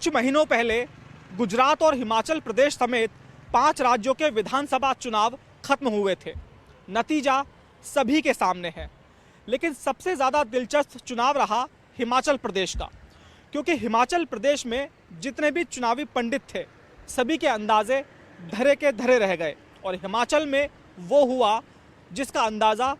कुछ महीनों पहले गुजरात और हिमाचल प्रदेश समेत 5 राज्यों के विधानसभा चुनाव खत्म हुए थे। नतीजा सभी के सामने है, लेकिन सबसे ज़्यादा दिलचस्प चुनाव रहा हिमाचल प्रदेश का, क्योंकि हिमाचल प्रदेश में जितने भी चुनावी पंडित थे सभी के अंदाजे धरे के धरे रह गए और हिमाचल में वो हुआ जिसका अंदाज़ा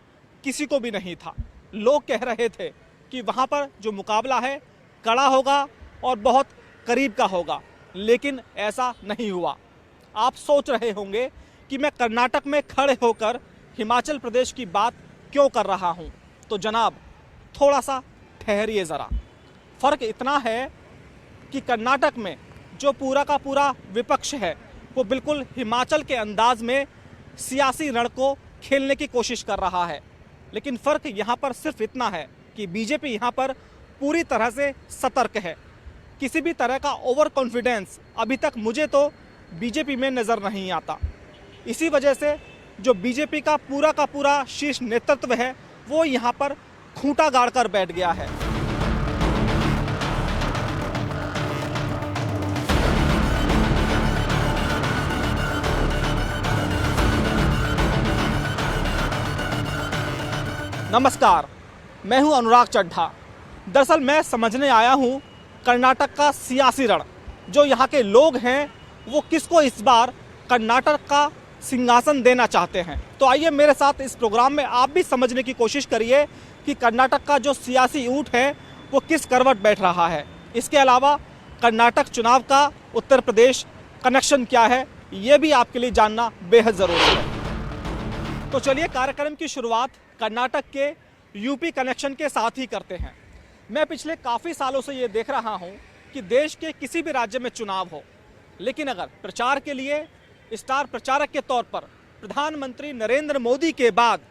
किसी को भी नहीं था। लोग कह रहे थे कि वहाँ पर जो मुकाबला है कड़ा होगा और बहुत करीब का होगा, लेकिन ऐसा नहीं हुआ। आप सोच रहे होंगे कि मैं कर्नाटक में खड़े होकर हिमाचल प्रदेश की बात क्यों कर रहा हूँ, तो जनाब थोड़ा सा ठहरिए ज़रा। फ़र्क इतना है कि कर्नाटक में जो पूरा का पूरा विपक्ष है वो बिल्कुल हिमाचल के अंदाज में सियासी रण को खेलने की कोशिश कर रहा है, लेकिन फ़र्क यहाँ पर सिर्फ इतना है कि बीजेपी यहाँ पर पूरी तरह से सतर्क है। किसी भी तरह का ओवर कॉन्फिडेंस अभी तक मुझे तो बीजेपी में नज़र नहीं आता। इसी वजह से जो बीजेपी का पूरा शीर्ष नेतृत्व है वो यहाँ पर खूंटा गाड़ कर बैठ गया है। नमस्कार, मैं हूं अनुराग चड्ढा। दरअसल मैं समझने आया हूं कर्नाटक का सियासी रण, जो यहाँ के लोग हैं वो किसको इस बार कर्नाटक का सिंहासन देना चाहते हैं। तो आइए मेरे साथ इस प्रोग्राम में आप भी समझने की कोशिश करिए कि कर्नाटक का जो सियासी ऊँट है वो किस करवट बैठ रहा है। इसके अलावा कर्नाटक चुनाव का उत्तर प्रदेश कनेक्शन क्या है, ये भी आपके लिए जानना बेहद ज़रूरी है। तो चलिए कार्यक्रम की शुरुआत कर्नाटक के यूपी कनेक्शन के साथ ही करते हैं। मैं पिछले काफ़ी सालों से ये देख रहा हूँ कि देश के किसी भी राज्य में चुनाव हो, लेकिन अगर प्रचार के लिए स्टार प्रचारक के तौर पर प्रधानमंत्री नरेंद्र मोदी के बाद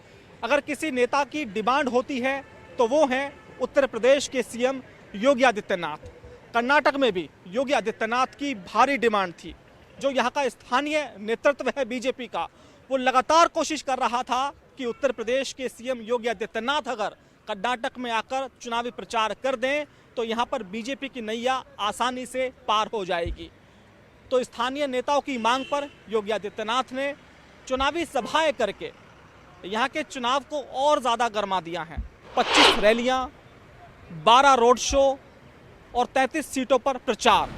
अगर किसी नेता की डिमांड होती है तो वो हैं उत्तर प्रदेश के सीएम योगी आदित्यनाथ। कर्नाटक में भी योगी आदित्यनाथ की भारी डिमांड थी। जो यहाँ का स्थानीय नेतृत्व है बीजेपी का, वो लगातार कोशिश कर रहा था कि उत्तर प्रदेश के सीएम योगी आदित्यनाथ अगर कर्नाटक में आकर चुनावी प्रचार कर दें तो यहाँ पर बीजेपी की नैया आसानी से पार हो जाएगी। तो स्थानीय नेताओं की मांग पर योगी आदित्यनाथ ने चुनावी सभाएं करके यहाँ के चुनाव को और ज़्यादा गरमा दिया है। 25 रैलियाँ, 12 रोड शो और 33 सीटों पर प्रचार।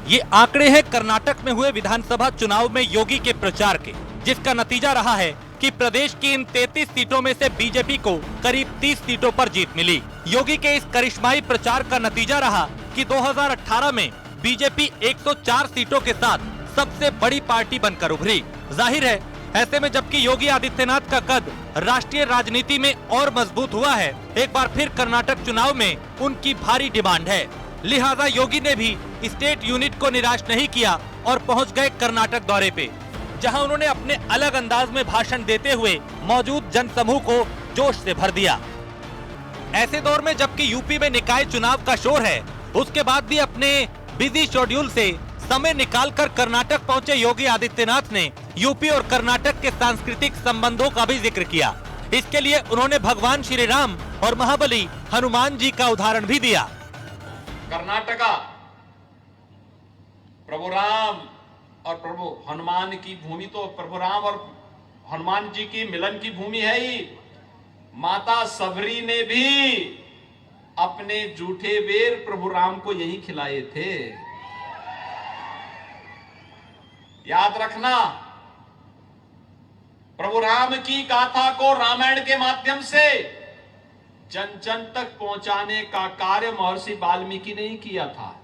ये आंकड़े हैं कर्नाटक में हुए विधानसभा चुनाव में योगी के प्रचार के, जिसका नतीजा रहा है कि प्रदेश की इन 33 सीटों में से बीजेपी को करीब 30 सीटों पर जीत मिली। योगी के इस करिश्माई प्रचार का नतीजा रहा कि 2018 में बीजेपी 104 सीटों के साथ सबसे बड़ी पार्टी बनकर उभरी। जाहिर है, ऐसे में जबकि योगी आदित्यनाथ का कद राष्ट्रीय राजनीति में और मजबूत हुआ है, एक बार फिर कर्नाटक चुनाव में उनकी भारी डिमांड है। लिहाजा योगी ने भी स्टेट यूनिट को निराश नहीं किया और पहुंच गए कर्नाटक दौरे पे, जहां उन्होंने अपने अलग अंदाज में भाषण देते हुए मौजूद जनसमूह को जोश से भर दिया। ऐसे दौर में जबकि यूपी में निकाय चुनाव का शोर है, उसके बाद भी अपने बिजी शेड्यूल से समय निकालकर कर्नाटक पहुंचे योगी आदित्यनाथ ने यूपी और कर्नाटक के सांस्कृतिक संबंधों का भी जिक्र किया। इसके लिए उन्होंने भगवान श्री राम और महाबली हनुमान जी का उदाहरण भी दिया। कर्नाटका प्रभु राम और प्रभु हनुमान की भूमि, तो प्रभु राम और हनुमान जी की मिलन की भूमि है ही। माता सबरी ने भी अपने जूठे बेर प्रभु राम को यही खिलाए थे। याद रखना, प्रभु राम की गाथा को रामायण के माध्यम से जन जन तक पहुंचाने का कार्य महर्षि वाल्मीकि ने ही किया था।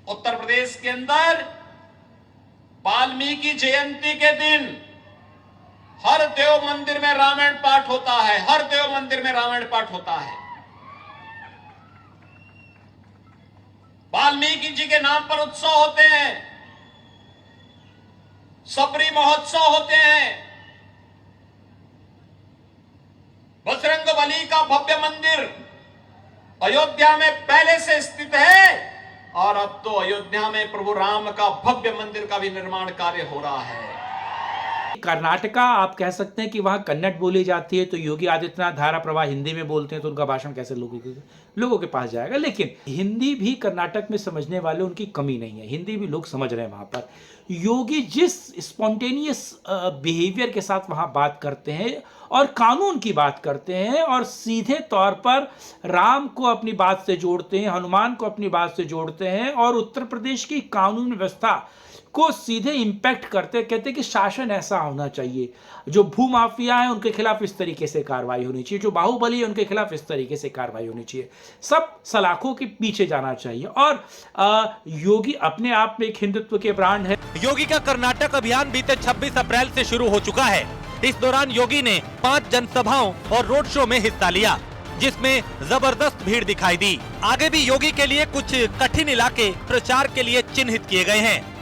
उत्तर प्रदेश के अंदर वाल्मीकि जयंती के दिन हर देव मंदिर में रामायण पाठ होता है, हर देव मंदिर में रामायण पाठ होता है। वाल्मीकि जी के नाम पर उत्सव होते हैं, सबरी महोत्सव होते हैं। बजरंगबली का भव्य मंदिर अयोध्या में पहले से स्थित है और अब तो अयोध्या में प्रभु राम का भव्य मंदिर का भी निर्माण कार्य हो रहा है। कर्नाटका आप कह सकते हैं कि वहाँ कन्नड़ बोली जाती है, तो योगी आदित्यनाथ धारा प्रवाह हिंदी में बोलते हैं, तो उनका भाषण कैसे लोगों के पास जाएगा। लेकिन हिंदी भी कर्नाटक में समझने वाले उनकी कमी नहीं है, हिंदी भी लोग समझ रहे हैं वहाँ पर। योगी जिस स्पॉन्टेनियस बिहेवियर के साथ वहाँ बात करते हैं और कानून की बात करते हैं और सीधे तौर पर राम को अपनी बात से जोड़ते हैं, हनुमान को अपनी बात से जोड़ते हैं और उत्तर प्रदेश की कानून व्यवस्था को सीधे इंपैक्ट करते, कहते कि शासन ऐसा होना चाहिए, जो भूमाफिया है उनके खिलाफ इस तरीके से कार्रवाई होनी चाहिए, जो बाहुबली है उनके खिलाफ इस तरीके से कार्रवाई होनी चाहिए, सब सलाखों के पीछे जाना चाहिए। और योगी अपने आप में एक हिंदुत्व के ब्रांड है। योगी का कर्नाटक अभियान बीते 26 अप्रैल से शुरू हो चुका है। इस दौरान योगी ने 5 जनसभाओं और रोड शो में हिस्सा लिया, जिसमें जबरदस्त भीड़ दिखाई दी। आगे भी योगी के लिए कुछ कठिन इलाके प्रचार के लिए चिन्हित किए गए हैं।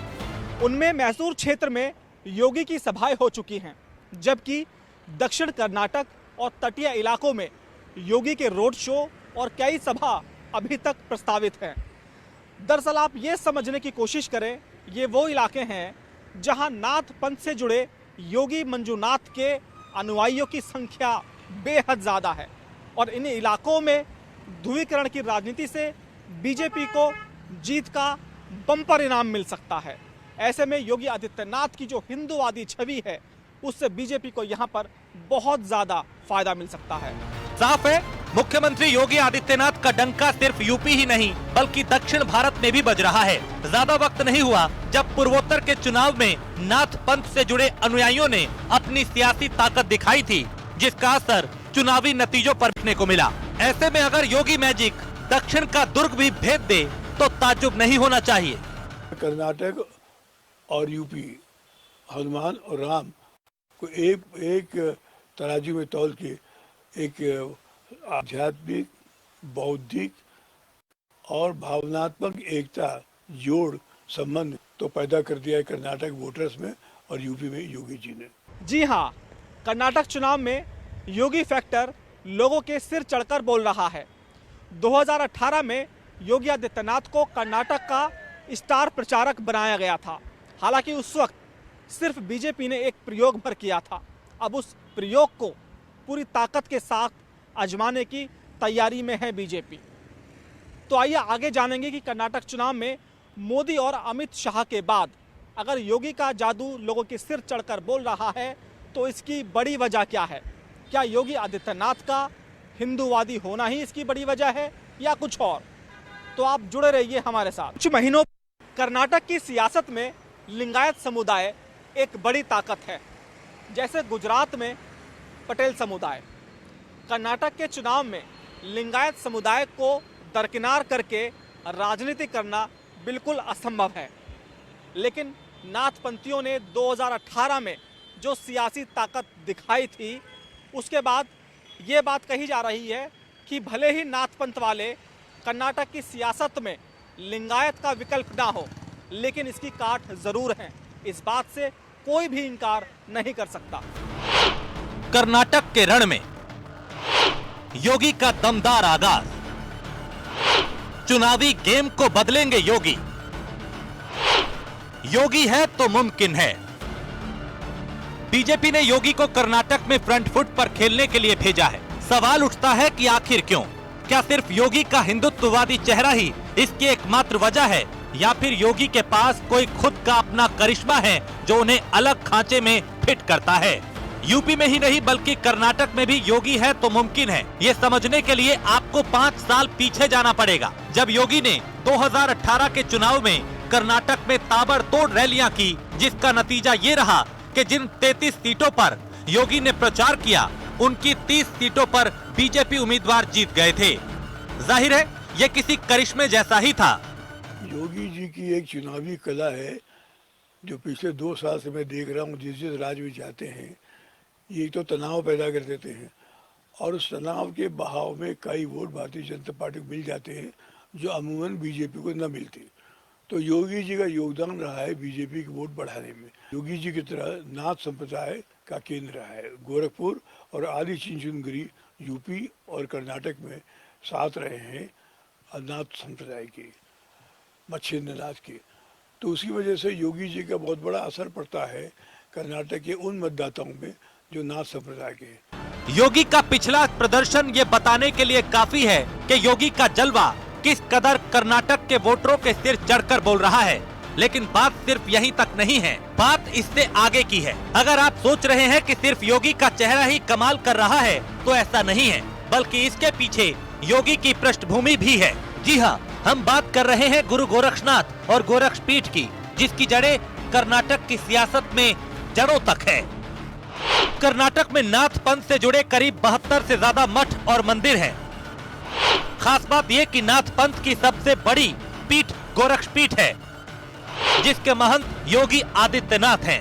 उनमें मैसूर क्षेत्र में योगी की सभाएं हो चुकी हैं, जबकि दक्षिण कर्नाटक और तटीय इलाकों में योगी के रोड शो और कई सभा अभी तक प्रस्तावित हैं। दरअसल आप ये समझने की कोशिश करें, ये वो इलाके हैं जहां नाथ पंथ से जुड़े योगी मंजूनाथ के अनुयायियों की संख्या बेहद ज़्यादा है और इन इलाकों में ध्रुवीकरण की राजनीति से बीजेपी को जीत का बम्पर इनाम मिल सकता है। ऐसे में योगी आदित्यनाथ की जो हिंदूवादी छवि है, उससे बीजेपी को यहाँ पर बहुत ज्यादा फायदा मिल सकता है। साफ है, मुख्यमंत्री योगी आदित्यनाथ का डंका सिर्फ यूपी ही नहीं बल्कि दक्षिण भारत में भी बज रहा है। ज्यादा वक्त नहीं हुआ जब पूर्वोत्तर के चुनाव में नाथ पंथ से जुड़े अनुयायियों ने अपनी सियासी ताकत दिखाई थी, जिसका असर चुनावी नतीजों पर दिखने को मिला। ऐसे में अगर योगी मैजिक दक्षिण का दुर्ग भी भेद दे तो ताज्जुब नहीं होना चाहिए। कर्नाटक और यूपी, हनुमान और राम को एक तराजू में तौल के एक आध्यात्मिक, बौद्धिक और भावनात्मक एकता, जोड़, संबंध तो पैदा कर दिया है कर्नाटक वोटर्स में और यूपी में योगी जी ने। जी हाँ, कर्नाटक चुनाव में योगी फैक्टर लोगों के सिर चढ़कर बोल रहा है। 2018 में योगी आदित्यनाथ को कर्नाटक का स्टार प्रचारक बनाया गया था। हालांकि उस वक्त सिर्फ बीजेपी ने एक प्रयोग भर किया था। अब उस प्रयोग को पूरी ताकत के साथ आजमाने की तैयारी में है बीजेपी। तो आइए आगे जानेंगे कि कर्नाटक चुनाव में मोदी और अमित शाह के बाद अगर योगी का जादू लोगों के सिर चढ़कर बोल रहा है तो इसकी बड़ी वजह क्या है। क्या योगी आदित्यनाथ का हिंदूवादी होना ही इसकी बड़ी वजह है या कुछ और? तो आप जुड़े रहिए हमारे साथ। कुछ महीनों कर्नाटक की सियासत में लिंगायत समुदाय एक बड़ी ताकत है। जैसे गुजरात में पटेल समुदाय, कर्नाटक के चुनाव में लिंगायत समुदाय को दरकिनार करके राजनीति करना बिल्कुल असंभव है। लेकिन नाथपंथियों ने 2018 में जो सियासी ताकत दिखाई थी, उसके बाद ये बात कही जा रही है कि भले ही नाथपंथ वाले कर्नाटक की सियासत में लिंगायत का विकल्प ना हो, लेकिन इसकी काट जरूर है। इस बात से कोई भी इनकार नहीं कर सकता। कर्नाटक के रण में योगी का दमदार आगाज, चुनावी गेम को बदलेंगे योगी। योगी है तो मुमकिन है। बीजेपी ने योगी को कर्नाटक में फ्रंट फुट पर खेलने के लिए भेजा है। सवाल उठता है कि आखिर क्यों? क्या सिर्फ योगी का हिंदुत्ववादी चेहरा ही इसकी एकमात्र वजह है या फिर योगी के पास कोई खुद का अपना करिश्मा है जो उन्हें अलग खांचे में फिट करता है? यूपी में ही नहीं बल्कि कर्नाटक में भी योगी है तो मुमकिन है, ये समझने के लिए आपको 5 साल पीछे जाना पड़ेगा, जब योगी ने 2018 के चुनाव में कर्नाटक में ताबड़तोड़ रैलियां की, जिसका नतीजा ये रहा कि जिन 33 सीटों पर योगी ने प्रचार किया, उनकी 30 सीटों पर बीजेपी उम्मीदवार जीत गए थे। जाहिर है ये किसी करिश्मे जैसा ही था। योगी जी की एक चुनावी कला है जो पिछले 2 साल से मैं देख रहा हूँ। जिस राज्य में जाते हैं ये तो तनाव पैदा कर देते हैं और उस तनाव के बहाव में कई वोट भारतीय जनता पार्टी को मिल जाते हैं जो अमूमन बीजेपी को न मिलते। तो योगी जी का योगदान रहा है बीजेपी की वोट बढ़ाने में। योगी जी की तरह नाथ संप्रदाय का केंद्र रहा है। गोरखपुर और आदि चिंचनगिरी यूपी और कर्नाटक में साथ रहे हैं नाथ संप्रदाय के, मच्छिंद्रनाथ के। तो उसी वजह से योगी जी का बहुत बड़ा असर पड़ता है कर्नाटक के उन मतदाताओं में जो नाथ संप्रदाय के हैं। योगी का पिछला प्रदर्शन ये बताने के लिए काफी है कि योगी का जलवा किस कदर कर्नाटक के वोटरों के सिर चढ़कर बोल रहा है। लेकिन बात सिर्फ यहीं तक नहीं है, बात इससे आगे की है। अगर आप सोच रहे हैं कि सिर्फ योगी का चेहरा ही कमाल कर रहा है तो ऐसा नहीं है, बल्कि इसके पीछे योगी की पृष्ठभूमि भी है। जी हाँ, हम बात कर रहे हैं गुरु गोरक्षनाथ और गोरक्षपीठ की, जिसकी जड़ें कर्नाटक की सियासत में जड़ों तक है। कर्नाटक में नाथ पंथ से जुड़े करीब 72 से ज्यादा मठ और मंदिर हैं। खास बात यह कि नाथ पंथ की सबसे बड़ी पीठ गोरक्षपीठ है, जिसके महंत योगी आदित्यनाथ हैं।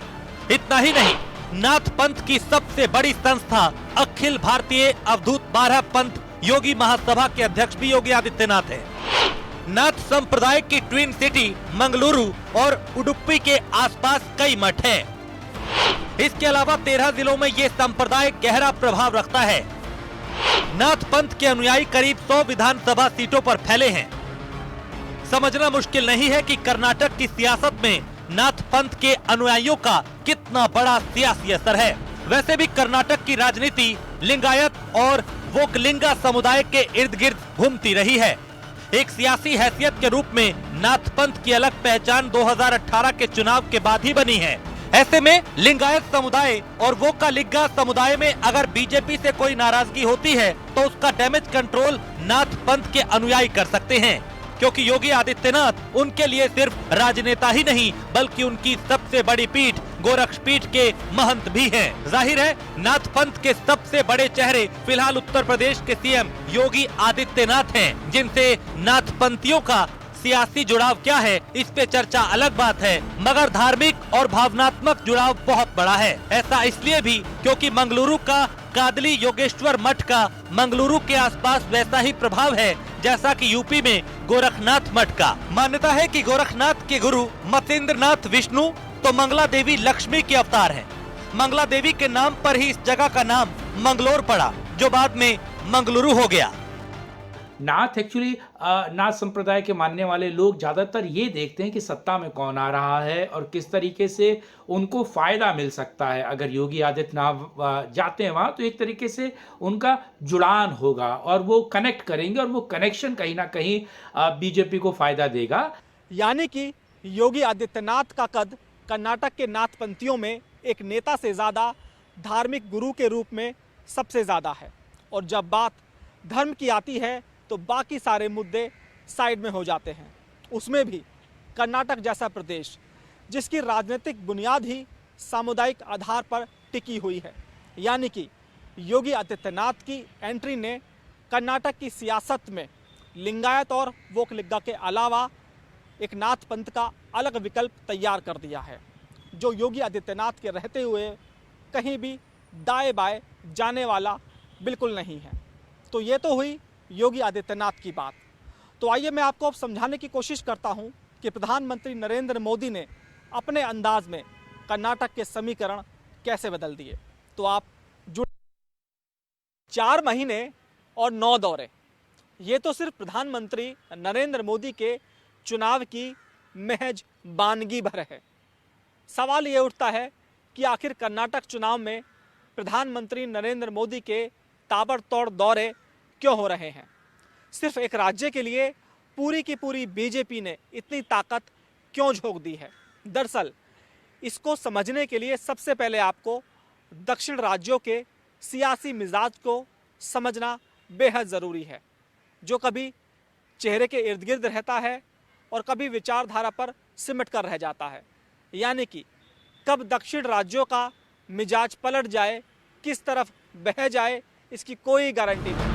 इतना ही नहीं, नाथ पंथ की सबसे बड़ी संस्था अखिल भारतीय अवधूत 12 पंथ योगी महासभा के अध्यक्ष भी योगी आदित्यनाथ हैं। नाथ संप्रदाय की ट्विन सिटी मंगलुरु और उडुपी के आसपास कई मठ हैं। इसके अलावा 13 जिलों में ये संप्रदाय गहरा प्रभाव रखता है। नाथ पंथ के अनुयायी करीब 100 विधानसभा सीटों पर फैले हैं। समझना मुश्किल नहीं है कि कर्नाटक की सियासत में नाथ पंथ के अनुयायियों का कितना बड़ा सियासी असर है। वैसे भी कर्नाटक की राजनीति लिंगायत और वोकलिंगा समुदाय के इर्द गिर्द घूमती रही है। एक सियासी हैसियत के रूप में नाथ पंथ की अलग पहचान 2018 के चुनाव के बाद ही बनी है। ऐसे में लिंगायत समुदाय और वोकालिंगा समुदाय में अगर बीजेपी से कोई नाराजगी होती है तो उसका डैमेज कंट्रोल नाथ पंथ के अनुयायी कर सकते हैं, क्योंकि योगी आदित्यनाथ उनके लिए सिर्फ राजनेता ही नहीं बल्कि उनकी सबसे बड़ी पीठ गोरक्षपीठ के महंत भी हैं। जाहिर है, नाथ पंथ के सबसे बड़े चेहरे फिलहाल उत्तर प्रदेश के सीएम योगी आदित्यनाथ हैं, जिनसे नाथ पंथियों का सियासी जुड़ाव क्या है इस पे चर्चा अलग बात है, मगर धार्मिक और भावनात्मक जुड़ाव बहुत बड़ा है। ऐसा इसलिए भी क्योंकि मंगलुरु का कादली योगेश्वर मठ का मंगलुरु के आसपास वैसा ही प्रभाव है जैसा कि यूपी में गोरखनाथ मठ का। मान्यता है कि गोरखनाथ के गुरु मतेंद्रनाथ विष्णु तो मंगला देवी लक्ष्मी के अवतार हैं। मंगला देवी के नाम पर ही इस जगह का नाम मंगलोर पड़ा, जो बाद में मंगलुरु हो गया। नाथ एक्चुअली नाथ संप्रदाय के मानने वाले लोग ज़्यादातर ये देखते हैं कि सत्ता में कौन आ रहा है और किस तरीके से उनको फ़ायदा मिल सकता है। अगर योगी आदित्यनाथ जाते हैं वहाँ तो एक तरीके से उनका जुड़ान होगा और वो कनेक्ट करेंगे और वो कनेक्शन कहीं ना कहीं बीजेपी को फ़ायदा देगा। यानी कि योगी आदित्यनाथ का कद कर्नाटक के नाथपंथियों में एक नेता से ज़्यादा धार्मिक गुरु के रूप में सबसे ज़्यादा है। और जब बात धर्म की आती है तो बाकी सारे मुद्दे साइड में हो जाते हैं। उसमें भी कर्नाटक जैसा प्रदेश जिसकी राजनीतिक बुनियाद ही सामुदायिक आधार पर टिकी हुई है, यानी कि योगी आदित्यनाथ की एंट्री ने कर्नाटक की सियासत में लिंगायत और वोकलिंगा के अलावा एक नाथ पंथ का अलग विकल्प तैयार कर दिया है, जो योगी आदित्यनाथ के रहते हुए कहीं भी दाएं बाएं जाने वाला बिल्कुल नहीं है। तो ये तो हुई योगी आदित्यनाथ की बात। तो आइए मैं आपको अब समझाने की कोशिश करता हूं कि प्रधानमंत्री नरेंद्र मोदी ने अपने अंदाज में कर्नाटक के समीकरण कैसे बदल दिए। तो आप जुड़ 4 महीने और 9 दौरे, ये तो सिर्फ प्रधानमंत्री नरेंद्र मोदी के चुनाव की महज बानगी भर है। सवाल ये उठता है कि आखिर कर्नाटक चुनाव में प्रधानमंत्री नरेंद्र मोदी के ताबड़तोड़ दौरे क्यों हो रहे हैं? सिर्फ एक राज्य के लिए पूरी की पूरी बीजेपी ने इतनी ताकत क्यों झोंक दी है? दरअसल इसको समझने के लिए सबसे पहले आपको दक्षिण राज्यों के सियासी मिजाज को समझना बेहद ज़रूरी है, जो कभी चेहरे के इर्द गिर्द रहता है और कभी विचारधारा पर सिमट कर रह जाता है। यानी कि कब दक्षिण राज्यों का मिजाज पलट जाए, किस तरफ बह जाए, इसकी कोई गारंटी नहीं।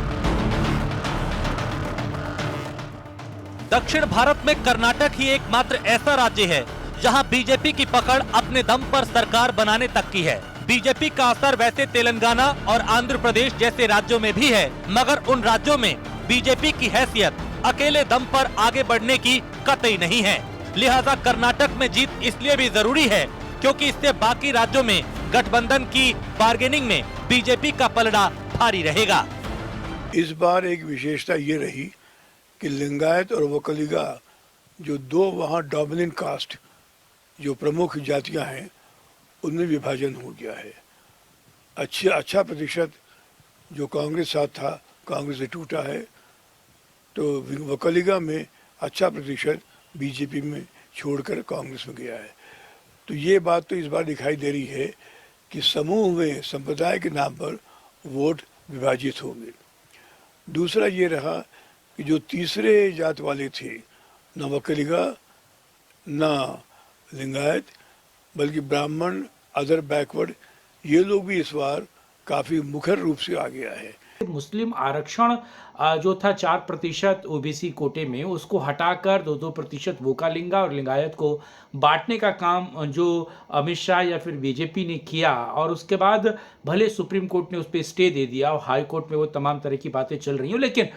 दक्षिण भारत में कर्नाटक ही एकमात्र ऐसा राज्य है जहां बीजेपी की पकड़ अपने दम पर सरकार बनाने तक की है। बीजेपी का असर वैसे तेलंगाना और आंध्र प्रदेश जैसे राज्यों में भी है, मगर उन राज्यों में बीजेपी की हैसियत अकेले दम पर आगे बढ़ने की कतई नहीं है। लिहाजा कर्नाटक में जीत इसलिए भी जरूरी है क्योंकि इससे बाकी राज्यों में गठबंधन की बार्गेनिंग में बीजेपी का पलड़ा भारी रहेगा। इस बार एक विशेषता ये रही कि लिंगायत और वोकलिंगा जो 2 वहाँ डोमिनेंट कास्ट जो प्रमुख जातियां हैं, उनमें विभाजन हो गया है। अच्छा प्रतिशत जो कांग्रेस साथ था, कांग्रेस से टूटा है, तो वकलीगा में अच्छा प्रतिशत बीजेपी में छोड़कर कांग्रेस में गया है। तो ये बात तो इस बार दिखाई दे रही है कि समूह में संप्रदाय के नाम पर वोट विभाजित होंगे। दूसरा ये रहा कि जो तीसरे जात वाले थे, न वकलीगा न लिंगायत, बल्कि ब्राह्मण, अदर बैकवर्ड, ये लोग भी इस बार काफी मुखर रूप से आ गया है। मुस्लिम आरक्षण जो था 4% ओबीसी कोटे में, उसको हटाकर 2% वोकालिंगा और लिंगायत को बांटने का काम जो अमित शाह या फिर बीजेपी ने किया, और उसके बाद भले सुप्रीम कोर्ट ने उस पर स्टे दे दिया और हाई कोर्ट में वो तमाम तरह की बातें चल रही हैं, लेकिन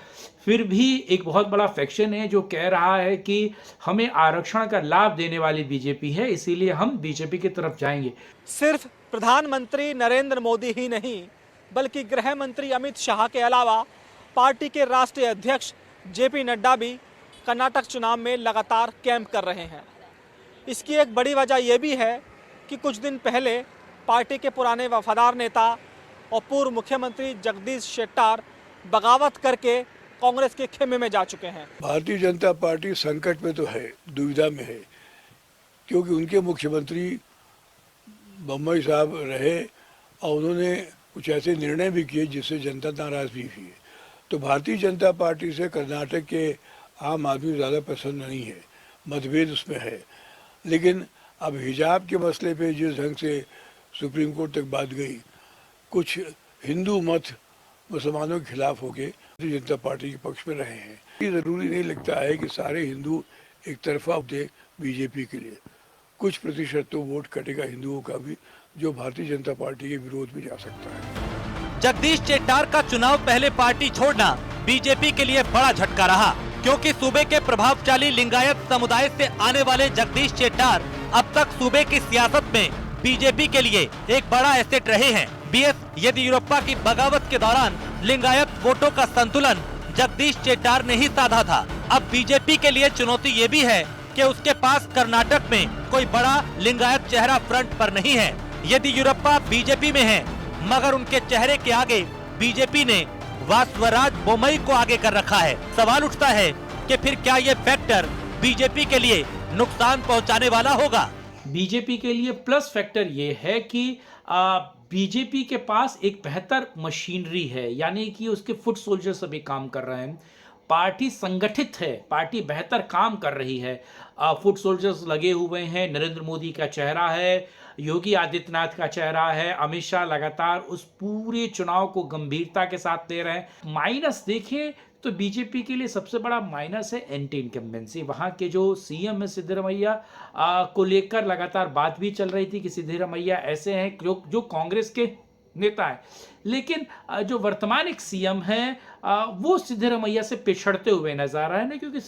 फिर भी एक बहुत बड़ा फैक्शन है जो कह रहा है कि हमें आरक्षण का लाभ देने वाली बीजेपी है, इसीलिए हम बीजेपी की तरफ जाएंगे। सिर्फ प्रधानमंत्री नरेंद्र मोदी ही नहीं, बल्कि गृह मंत्री अमित शाह के अलावा पार्टी के राष्ट्रीय अध्यक्ष जेपी नड्डा भी कर्नाटक चुनाव में लगातार कैंप कर रहे हैं। इसकी एक बड़ी वजह यह भी है कि कुछ दिन पहले पार्टी के पुराने वफादार नेता और पूर्व मुख्यमंत्री जगदीश शेट्टार बगावत करके कांग्रेस के खेमे में जा चुके हैं। भारतीय जनता पार्टी संकट में तो है, दुविधा में है, क्योंकि उनके मुख्यमंत्री बम्बई साहब रहे और उन्होंने कुछ ऐसे निर्णय भी किए जिससे जनता नाराज भी हुई है। तो भारतीय जनता पार्टी से कर्नाटक के आम आदमी ज़्यादा पसंद नहीं है, मतभेद उसमें है। लेकिन अब हिजाब के मसले पे जिस ढंग से सुप्रीम कोर्ट तक बात गई, कुछ हिंदू मत मुसलमानों के खिलाफ होके भारतीय जनता पार्टी के पक्ष में रहे हैं। ये ज़रूरी नहीं लगता है कि सारे हिंदू एक तरफा दे बीजेपी के लिए। कुछ प्रतिशत तो वोट कटेगा हिंदुओं का भी, जो भारतीय जनता पार्टी के विरोध में जा सकता है। जगदीश शेट्टार का चुनाव पहले पार्टी छोड़ना बीजेपी के लिए बड़ा झटका रहा, क्योंकि सूबे के प्रभावशाली लिंगायत समुदाय से आने वाले जगदीश शेट्टार अब तक सूबे की सियासत में बीजेपी के लिए एक बड़ा एसेट रहे हैं। बीएस येदियुरप्पा की बगावत के दौरान लिंगायत वोटों का संतुलन जगदीश शेट्टार ने ही साधा था। अब बीजेपी के लिए चुनौती ये भी है कि उसके पास कर्नाटक में कोई बड़ा लिंगायत चेहरा फ्रंट पर नहीं है। येदियुरप्पा बीजेपी में है, मगर उनके चेहरे के आगे बीजेपी ने वासवराज बोम्मई को आगे कर रखा है। सवाल उठता है कि फिर क्या ये फैक्टर बीजेपी के लिए नुकसान पहुंचाने वाला होगा? बीजेपी के लिए प्लस फैक्टर ये है कि बीजेपी के पास एक बेहतर मशीनरी है, यानी कि उसके फुट सोल्जर सभी काम कर रहे हैं। पार्टी संगठित है, पार्टी बेहतर काम कर रही है, फुट सोल्जर्स लगे हुए हैं, नरेंद्र मोदी का चेहरा है, योगी आदित्यनाथ का चेहरा है, अमित शाह लगातार उस पूरे चुनाव को गंभीरता के साथ ले रहे हैं। माइनस देखें तो बीजेपी के लिए सबसे बड़ा माइनस है एंटी इनकम्बेंसी। वहाँ के जो सीएम है सिद्धरमैया को लेकर लगातार बात भी चल रही थी कि सिद्धरमैया ऐसे हैं जो कांग्रेस के नेता है, लेकिन जो वर्तमान एक सीएम है वो सिद्धरमैया से पिछड़ते हुए नजर आ रहा है, क्योंकि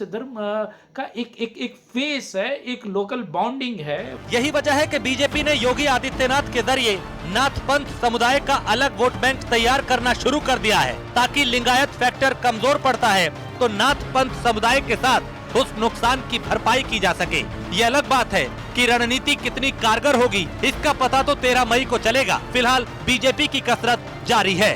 का एक फेस है, एक लोकल बॉन्डिंग है। यही वजह है कि बीजेपी ने योगी आदित्यनाथ के जरिए नाथ पंथ समुदाय का अलग वोट बैंक तैयार करना शुरू कर दिया है, ताकि लिंगायत फैक्टर कमजोर पड़ता है तो नाथ पंथ समुदाय के साथ उस नुकसान की भरपाई की जा सके। ये अलग बात है कि रणनीति कितनी कारगर होगी, इसका पता तो 13 मई को चलेगा। फिलहाल बीजेपी की कसरत जारी है।